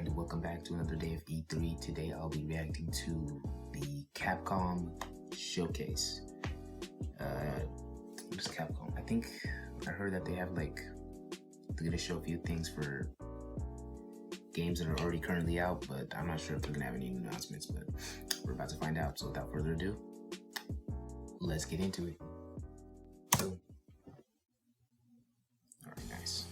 everybody, welcome back to another day of E3. Today I'll be reacting to the Capcom showcase. What is Capcom? I think I heard that they have they're gonna show a few things for games that are already currently out, but I'm not sure if they're gonna have any new announcements, but we're about to find out. So without further ado, let's get into it. Boom. Alright, nice.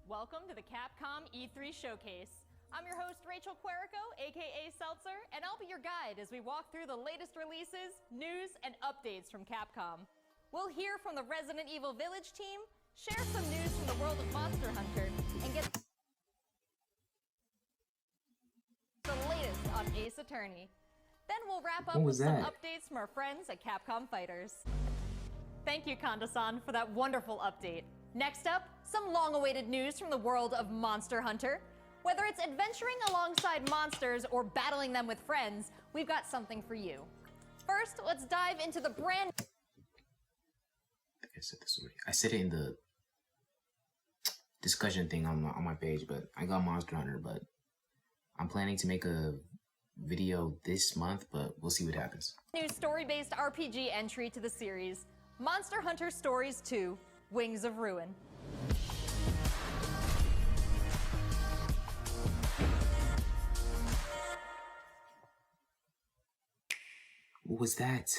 Welcome to the Capcom E3 Showcase. I'm your host, Rachel Querico, aka Seltzer, and I'll be your guide as we walk through the latest releases, news, and updates from Capcom. We'll hear from the Resident Evil Village team, share some news from the world of Monster Hunter, and get the latest on Ace Attorney. Then we'll wrap up with some updates from our friends at Capcom Fighters. Thank you, Kanda-san, for that wonderful update. Next up, some long-awaited news from the world of Monster Hunter. Whether it's adventuring alongside monsters or battling them with friends, we've got something for you. First, let's dive into the brand... I think I said this already. I said it in the discussion thing on my page, but I got Monster Hunter, but I'm planning to make a video this month, but we'll see what happens. New story-based RPG entry to the series, Monster Hunter Stories 2, Wings of Ruin. What was that?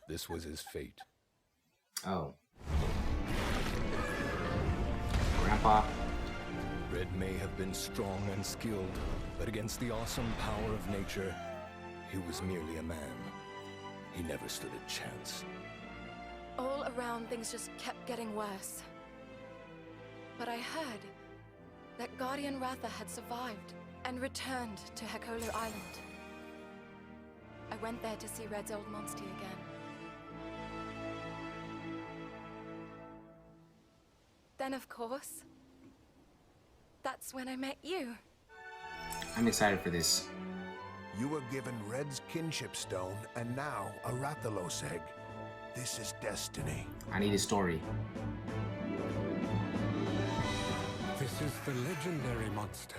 This was his fate. Oh. Grandpa. Red may have been strong and skilled, but against the awesome power of nature, he was merely a man. He never stood a chance. All around, things just kept getting worse. But I heard that Guardian Ratha had survived and returned to Hekolu Island. I went there to see Red's old monster again. Then, of course, that's when I met you. I'm excited for this. You were given Red's kinship stone and now a Rathalos egg. This is destiny. I need a story. This is the legendary monster,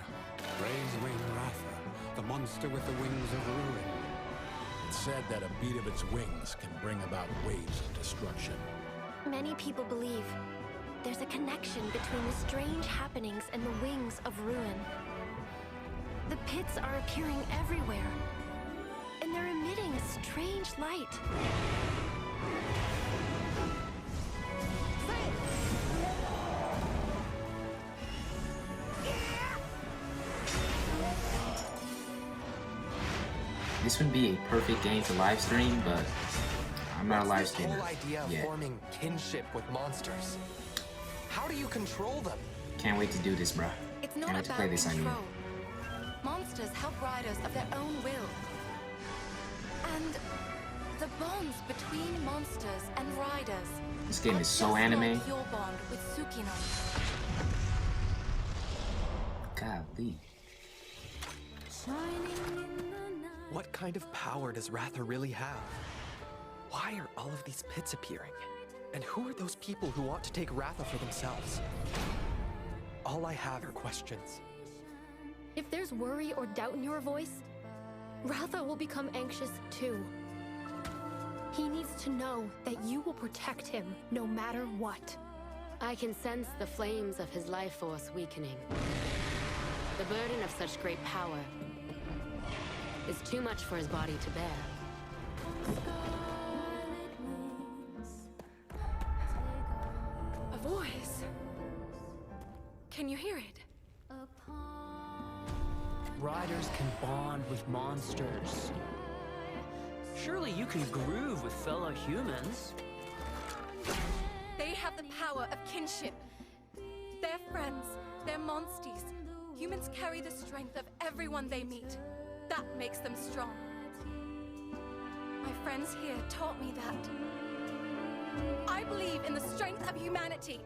Ray's Wing Ratha, the monster with the wings of ruin. It's said that a beat of its wings can bring about waves of destruction. Many people believe there's a connection between the strange happenings and the wings of ruin. The pits are appearing everywhere, and they're emitting a strange light. This would be a perfect game to live stream, but I'm not a live streamer. What's this whole idea of forming kinship with monsters? How do you control them? Can't wait to do this, bruh. It's not Can't wait to about play this, control. Monsters help riders of their own will. And the bonds between monsters and riders. This game is so just anime. like your bond with Tsukino. Golly. What kind of power does Ratha really have? Why are all of these pits appearing? And who are those people who want to take Ratha for themselves? All I have are questions. If there's worry or doubt in your voice, Ratha will become anxious too. He needs to know that you will protect him no matter what. I can sense the flames of his life force weakening. The burden of such great power is too much for his body to bear. A voice. Can you hear it? Riders can bond with monsters. Surely you can groove with fellow humans. They have the power of kinship. They're friends. They're monsties. Humans carry the strength of everyone they meet. That makes them strong. My friends here taught me that. I believe in the strength of humanity.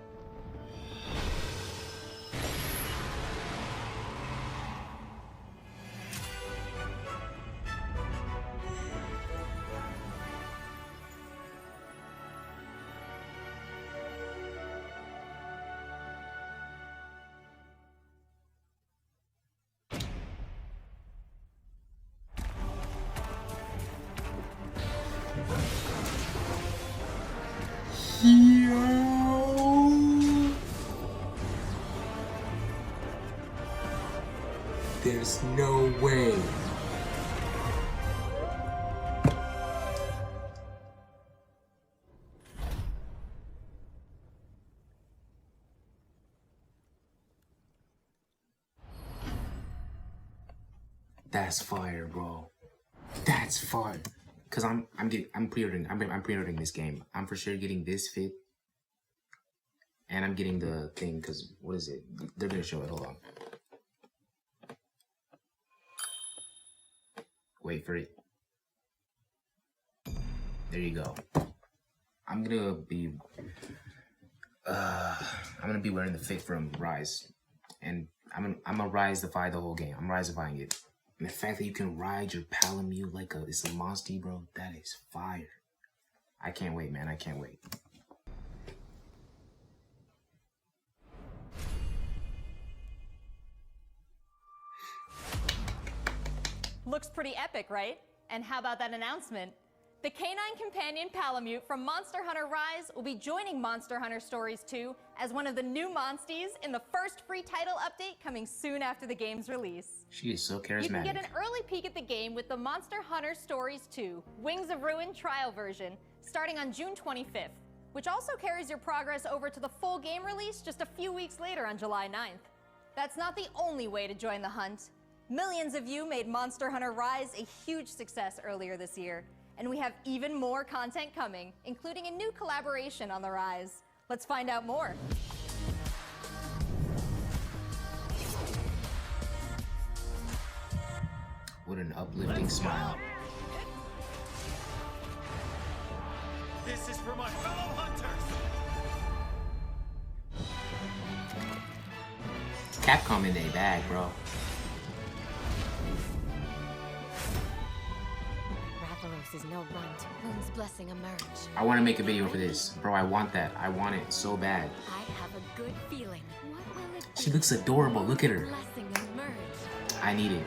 There's no way. That's fire, bro. That's fire. Cause I'm pre-ordering this game. I'm for sure getting this fit. And I'm getting the thing, cause what is it? They're gonna show it, hold on. Wait for it. There you go. I'm gonna be wearing the fit from Rise. And I'm gonna Rise-ify the whole game. I'm Rise-ifying it. And the fact that you can ride your Palamute like it's a monster, bro, that is fire. I can't wait, man. I can't wait. Looks pretty epic, right? And how about that announcement? The canine companion Palamute from Monster Hunter Rise will be joining Monster Hunter Stories 2 as one of the new monsties in the first free title update coming soon after the game's release. She is so charismatic. You can get an early peek at the game with the Monster Hunter Stories 2 Wings of Ruin trial version starting on June 25th, which also carries your progress over to the full game release just a few weeks later on July 9th. That's not the only way to join the hunt. Millions of you made Monster Hunter Rise a huge success earlier this year, and we have even more content coming, including a new collaboration on the Rise. Let's find out more. What an uplifting smile. This is for my fellow hunters. Capcom in their bag, bro. Is no runt. Moon's blessing emerge. I want to make a video for this. Bro, I want that. I want it so bad. I have a good feeling. What will it be? She looks adorable. Look at her. Blessing emerge. I need it.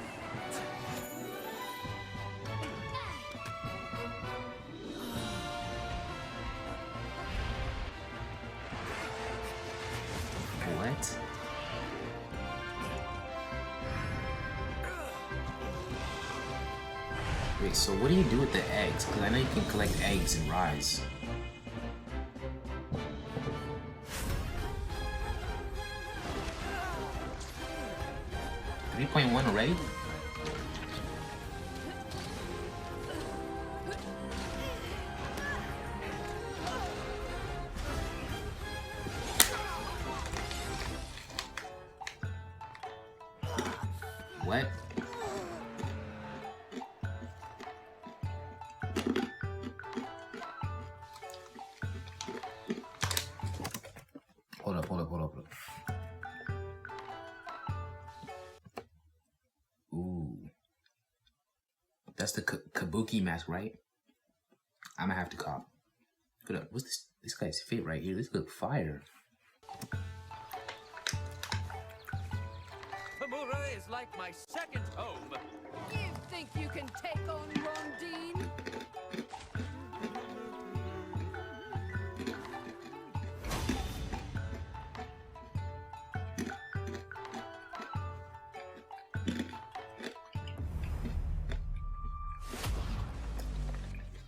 What? Wait, so what do you do with the eggs? Because I know you can collect eggs in Rise. .1 already? What? Hold up. Ooh. That's the Kabuki mask, right? I'm gonna have to cop. Hold up, what's this guy's fit right here? This look fire. Hamura is like my second home. You think you can take on Rondine?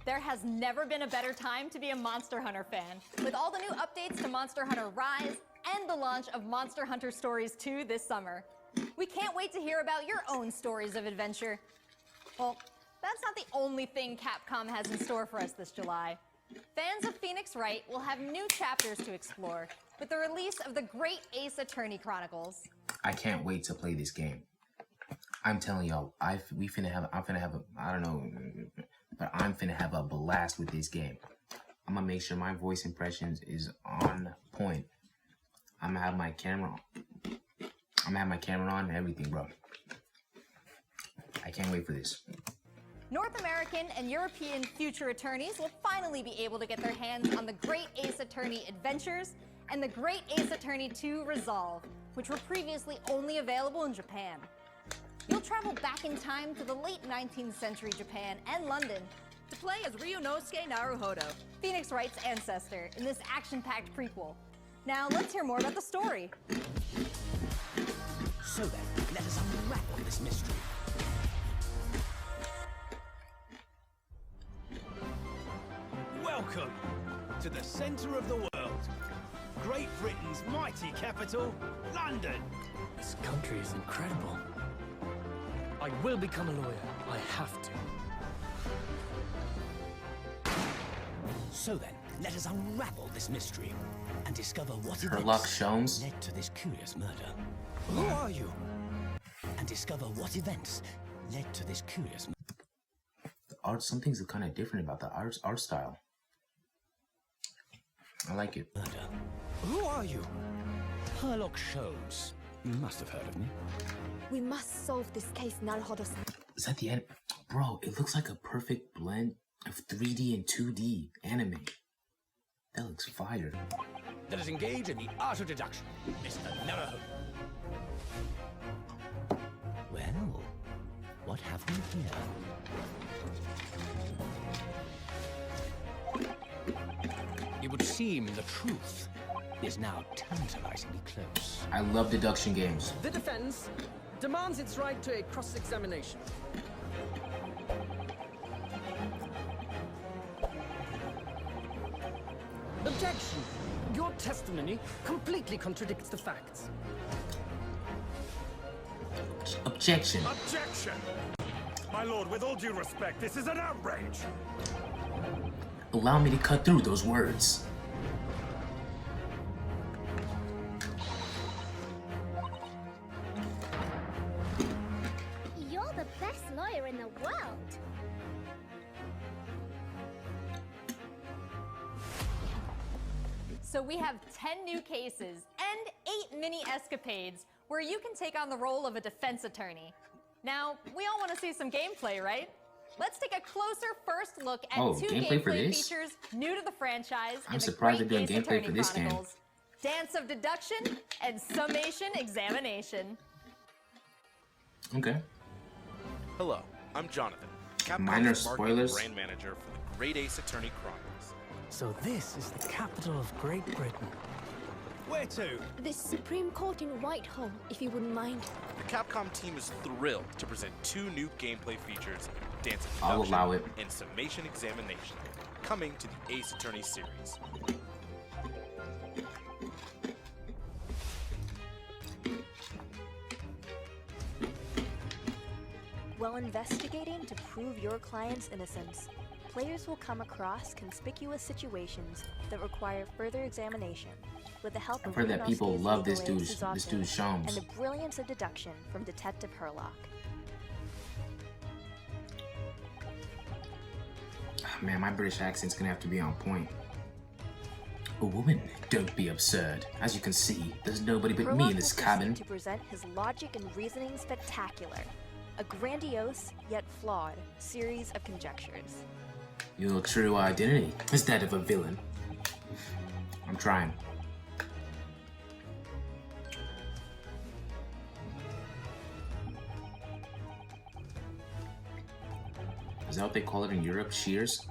There has never been a better time to be a Monster Hunter fan. With all the new updates to Monster Hunter Rise and the launch of Monster Hunter Stories 2 this summer. We can't wait to hear about your own stories of adventure. Well, that's not the only thing Capcom has in store for us this July. Fans of Phoenix Wright will have new chapters to explore with the release of the Great Ace Attorney Chronicles. I can't wait to play this game. I'm telling y'all, I'm finna have a, I don't know, but I'm finna have a blast with this game. I'm gonna make sure my voice impressions is on point. I'm gonna have my camera on and everything, bro. I can't wait for this. North American and European future attorneys will finally be able to get their hands on the Great Ace Attorney Adventures and the Great Ace Attorney 2 Resolve, which were previously only available in Japan. You'll travel back in time to the late 19th century Japan and London to play as Ryunosuke Naruhodo, Phoenix Wright's ancestor, in this action-packed prequel. Now, let's hear more about the story. So then, let us unravel this mystery. Welcome to the centre of the world. Great Britain's mighty capital, London. This country is incredible. I will become a lawyer. I have to. So then, let us unravel this mystery and discover what Sherlock Holmes led to this curious murder. Who are you? And discover what events led to this curious murder. The art, some things are kind of different about the art style. I like it. Murder. Who are you? Sherlock Holmes. You must have heard of me. We must solve this case, Naruhodo-san. Is that the end? Bro, it looks like a perfect blend of 3D and 2D anime. That looks fire. Let us engage in the art of deduction, Mr. Naruhodo. Well, what have we here? It would seem the truth is now tantalizingly close. I love deduction games. The defense demands its right to a cross-examination. Objection! Your testimony completely contradicts the facts. Objection. Objection! My lord, with all due respect, this is an outrage! Allow me to cut through those words. You're the best lawyer in the world. So we have 10 new cases and 8 mini escapades where you can take on the role of a defense attorney. Now, we all want to see some gameplay, right? Let's take a closer first look at two gameplay features new to the franchise. I'm surprised they're doing gameplay for this game. Dance of Deduction and Summation Examination. Okay. Hello, I'm Jonathan, Minor Capcom's spoilers. Brand Manager for the Great Ace Attorney Chronicles. So this is the capital of Great Britain. Where to? The Supreme Court in Whitehall, if you wouldn't mind. The Capcom team is thrilled to present 2 new gameplay features, Dance of I'll Deduction allow it. and Summation Examination, coming to the Ace Attorney series. While investigating to prove your client's innocence, players will come across conspicuous situations that require further examination with the help I've of heard that people Ryunosuke's love this legal aid, dude Suzaku, Shams. and the brilliance of deduction from Detective Herlock. Man, my British accent's gonna have to be on point. A woman, don't be absurd. As you can see, there's nobody but me in this cabin. To present his logic and reasoning spectacular, a grandiose yet flawed series of conjectures. Your true identity is that of a villain. I'm trying. Is that what they call it in Europe? Shears?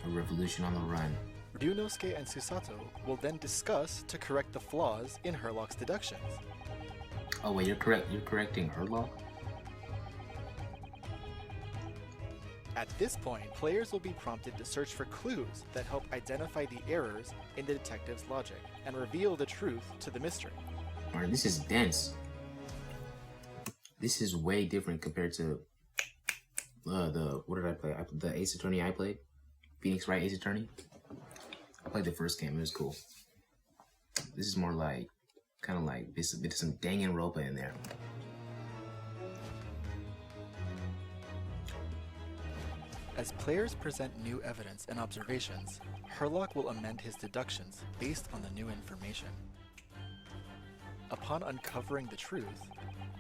A revolution on the run. Ryunosuke and Susato will then discuss to correct the flaws in Herlock's deductions. Oh wait, you're correcting Herlock? At this point, players will be prompted to search for clues that help identify the errors in the detective's logic and reveal the truth to the mystery. Alright, this is dense. This is way different compared to what did I play? The Ace Attorney I played? Phoenix Wright Ace Attorney? I played the first game, it was cool. This is more like, kind of like, there's some Danganronpa in there. As players present new evidence and observations, Herlock will amend his deductions based on the new information. Upon uncovering the truth,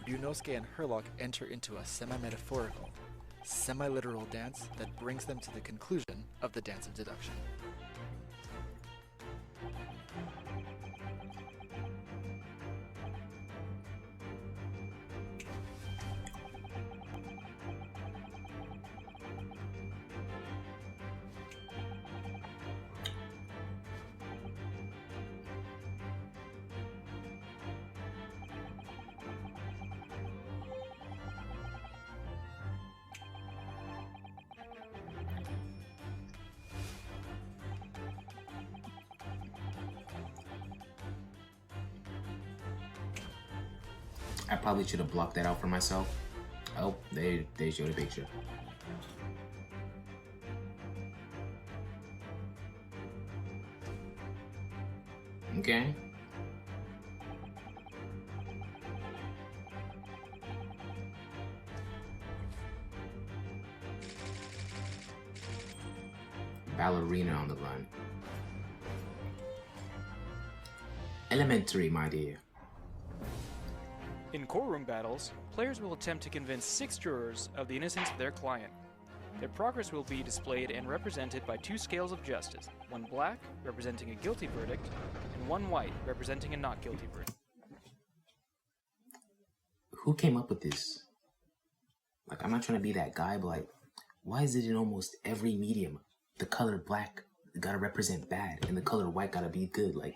Ryunosuke and Herlock enter into a semi-metaphorical, semi-literal dance that brings them to the conclusion of the dance of deduction. I probably should have blocked that out for myself. Oh, they showed a picture. Okay. Ballerina on the run. Elementary, my dear. In courtroom battles, players will attempt to convince 6 jurors of the innocence of their client. Their progress will be displayed and represented by 2 scales of justice, one black, representing a guilty verdict, and one white, representing a not guilty verdict. Who came up with this? Like, I'm not trying to be that guy, but like, why is it in almost every medium, the color black gotta represent bad, and the color white gotta be good? Like,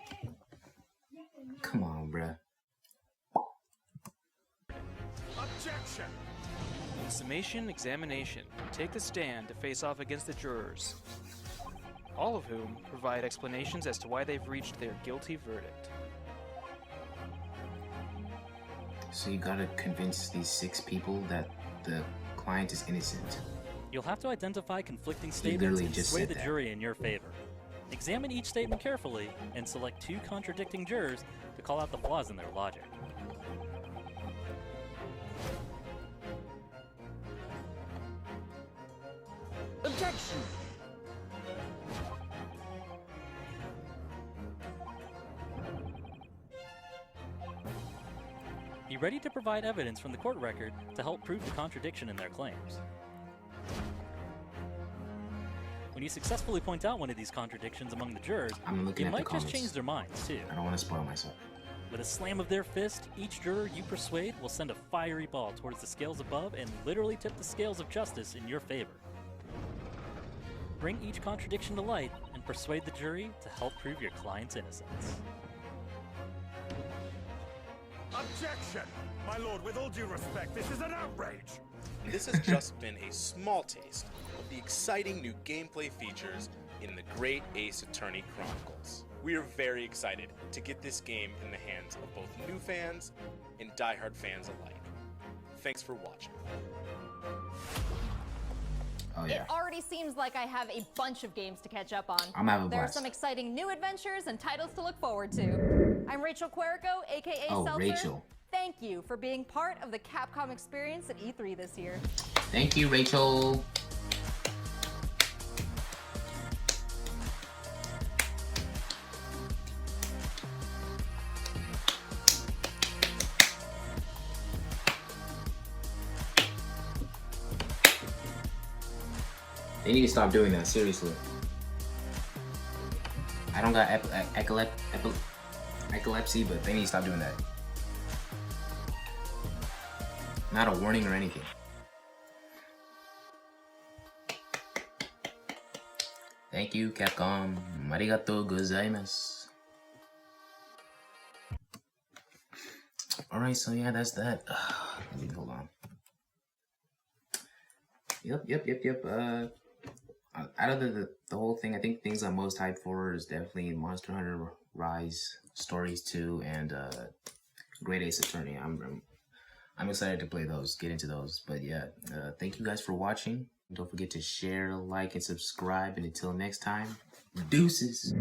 come on, bruh. Objection! In summation examination, take the stand to face off against the jurors, all of whom provide explanations as to why they've reached their guilty verdict. So you gotta convince these 6 people that the client is innocent. You'll have to identify conflicting statements and sway the jury in your favor. Examine each statement carefully and select 2 contradicting jurors to call out the flaws in their logic. Objection! Be ready to provide evidence from the court record to help prove the contradiction in their claims. When you successfully point out one of these contradictions among the jurors, they might just change their minds too. I don't want to spoil myself. With a slam of their fist, each juror you persuade will send a fiery ball towards the scales above and literally tip the scales of justice in your favor. Bring each contradiction to light and persuade the jury to help prove your client's innocence. Objection! My lord, with all due respect, this is an outrage! This has just been a small taste of the exciting new gameplay features in the Great Ace Attorney Chronicles. We are very excited to get this game in the hands of both new fans and diehard fans alike. Thanks for watching. Oh, yeah. It already seems like I have a bunch of games to catch up on. I'm having a There are blast. some exciting new adventures and titles to look forward to. I'm Rachel Querico, aka Seltzer. Rachel. Thank you for being part of the Capcom experience at E3 this year. Thank you, Rachel. They need to stop doing that, seriously. I don't got epilepsy, but they need to stop doing that. Not a warning or anything. Thank Thank you, Capcom. Arigatou gozaimasu. Alright, so yeah, that's that. Hold on. Yep. Out of the whole thing, I think things I'm most hyped for is definitely Monster Hunter Rise Stories 2 and Great Ace Attorney. I'm excited to play those, get into those. But yeah, thank you guys for watching. Don't forget to share, like, and subscribe. And until next time, deuces.